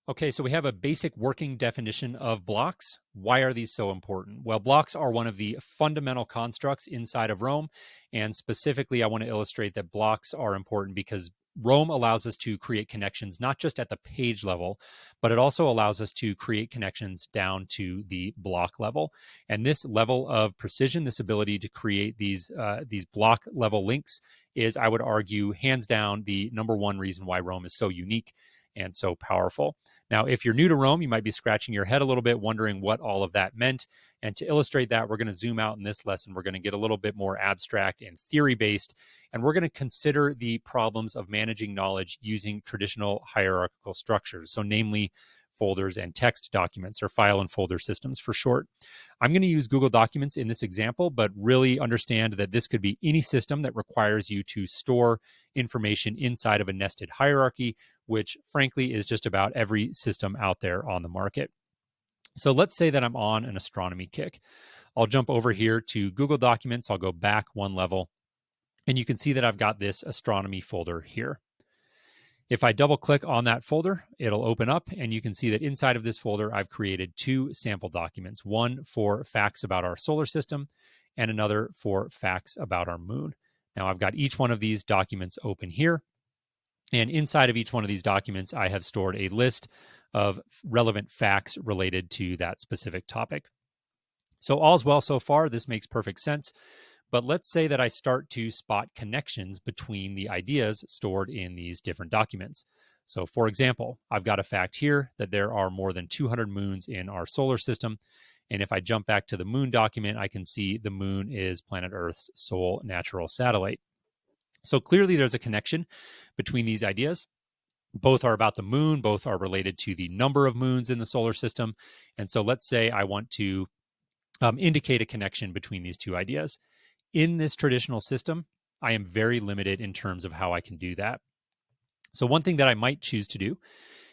Okay, so we have a basic working definition of blocks. Why are these so important? Well, blocks are one of the fundamental constructs inside of Rome. And specifically, I want to illustrate that blocks are important because Rome allows us to create connections not just at the page level, but it also allows us to create connections down to the block level. And this level of precision, this ability to create these block level links, is, I would argue, hands down the number one reason why Rome is so unique and so powerful. Now, if you're new to Rome, you might be scratching your head a little bit, wondering what all of that meant. And to illustrate that, we're going to zoom out in this lesson. We're going to get a little bit more abstract and theory based, and we're going to consider the problems of managing knowledge using traditional hierarchical structures. So, namely, folders and text documents, or file and folder systems for short. I'm going to use Google Documents in this example, but really understand that this could be any system that requires you to store information inside of a nested hierarchy, which frankly is just about every system out there on the market. So let's say that I'm on an astronomy kick. I'll jump over here to Google Documents. I'll go back one level, and you can see that I've got this astronomy folder here. If I double click on that folder, it'll open up, and you can see that inside of this folder, I've created two sample documents, one for facts about our solar system and another for facts about our moon. Now, I've got each one of these documents open here. And inside of each one of these documents, I have stored a list of relevant facts related to that specific topic. So all's well so far. This makes perfect sense. But let's say that I start to spot connections between the ideas stored in these different documents. So, for example, I've got a fact here that there are more than 200 moons in our solar system. And if I jump back to the moon document, I can see the moon is planet Earth's sole natural satellite. So clearly there's a connection between these ideas. Both are about the moon, both are related to the number of moons in the solar system. And so let's say I want to indicate a connection between these two ideas. In this traditional system, I am very limited in terms of how I can do that. So one thing that I might choose to do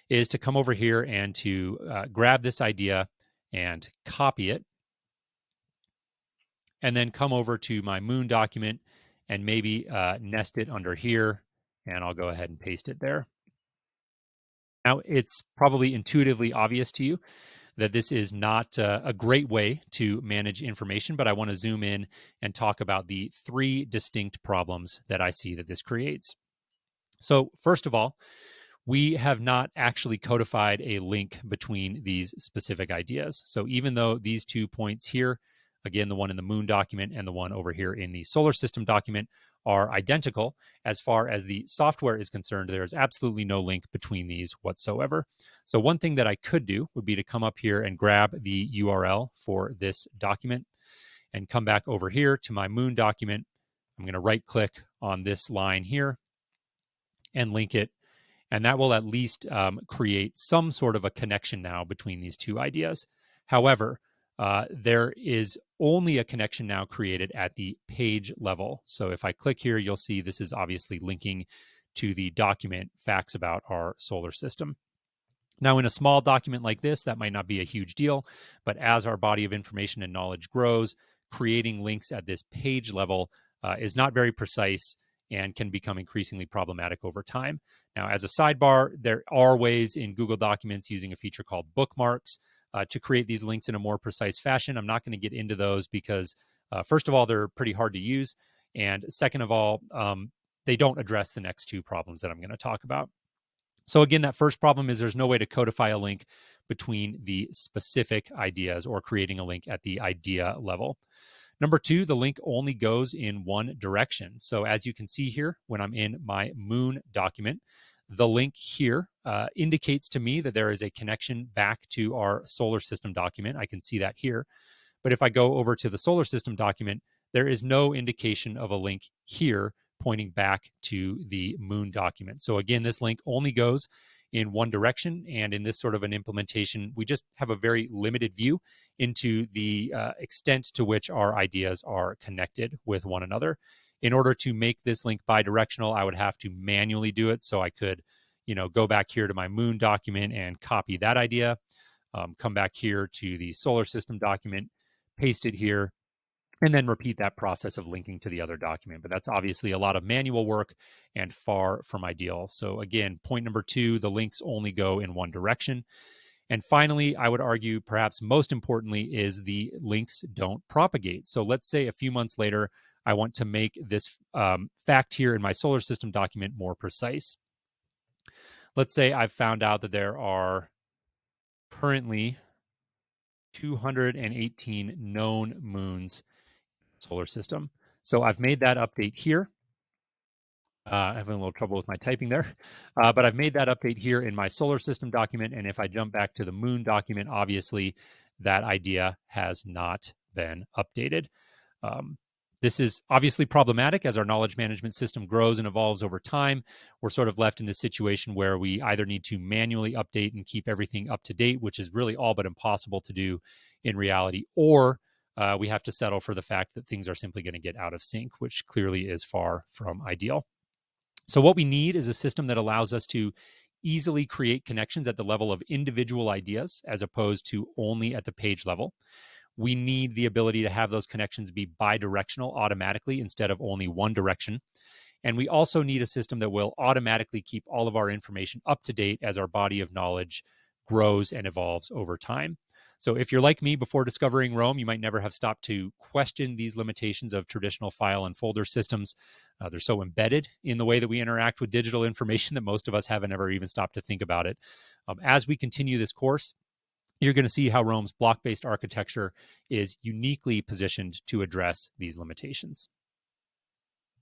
is to come over here and to grab this idea and copy it, and then come over to my moon document and maybe nest it under here, and I'll go ahead and paste it there. Now, it's probably intuitively obvious to you that this is not a great way to manage information, but I want to zoom in and talk about the three distinct problems that I see that this creates. So, first of all, we have not actually codified a link between these specific ideas. So, even though these 2 points here, again, the one in the moon document and the one over here in the solar system document, are identical, as far as the software is concerned, there is absolutely no link between these whatsoever. So one thing that I could do would be to come up here and grab the URL for this document and come back over here to my moon document. I'm going to right click on this line here and link it. And that will at least create some sort of a connection now between these two ideas. However, there is only a connection now created at the page level. So if I click here, you'll see this is obviously linking to the document facts about our solar system. Now, in a small document like this, that might not be a huge deal, but as our body of information and knowledge grows, creating links at this page level is not very precise and can become increasingly problematic over time. Now, as a sidebar, there are ways in Google Documents using a feature called bookmarks to create these links in a more precise fashion. I'm not going to get into those because, first of all, they're pretty hard to use. And second of all, they don't address the next two problems that I'm going to talk about. So again, that first problem is there's no way to codify a link between the specific ideas or creating a link at the idea level. Number two, the link only goes in one direction. So as you can see here, when I'm in my moon document, the link here indicates to me that there is a connection back to our solar system document. I can see that here. But if I go over to the solar system document, there is no indication of a link here pointing back to the moon document. So again, this link only goes in one direction. And in this sort of an implementation, we just have a very limited view into the extent to which our ideas are connected with one another. In order to make this link bidirectional, I would have to manually do it. So I could, go back here to my moon document and copy that idea, come back here to the solar system document, paste it here, and then repeat that process of linking to the other document. But that's obviously a lot of manual work and far from ideal. So again, point number 2, the links only go in one direction. And finally, I would argue perhaps most importantly is the links don't propagate. So let's say a few months later, I want to make this fact here in my solar system document more precise. Let's say I've found out that there are currently 218 known moons in the solar system. So I've made that update here. I'm having a little trouble with my typing there, but I've made that update here in my solar system document. And if I jump back to the moon document, obviously that idea has not been updated. Um, this is obviously problematic as our knowledge management system grows and evolves over time. We're sort of left in this situation where we either need to manually update and keep everything up to date, which is really all but impossible to do in reality, or we have to settle for the fact that things are simply going to get out of sync, which clearly is far from ideal. So, what we need is a system that allows us to easily create connections at the level of individual ideas as opposed to only at the page level. We need the ability to have those connections be bidirectional automatically instead of only one direction. And we also need a system that will automatically keep all of our information up to date as our body of knowledge grows and evolves over time. So, if you're like me before discovering Rome, you might never have stopped to question these limitations of traditional file and folder systems. They're so embedded in the way that we interact with digital information that most of us haven't ever even stopped to think about it. As we continue this course, you're going to see how Rome's block-based architecture is uniquely positioned to address these limitations.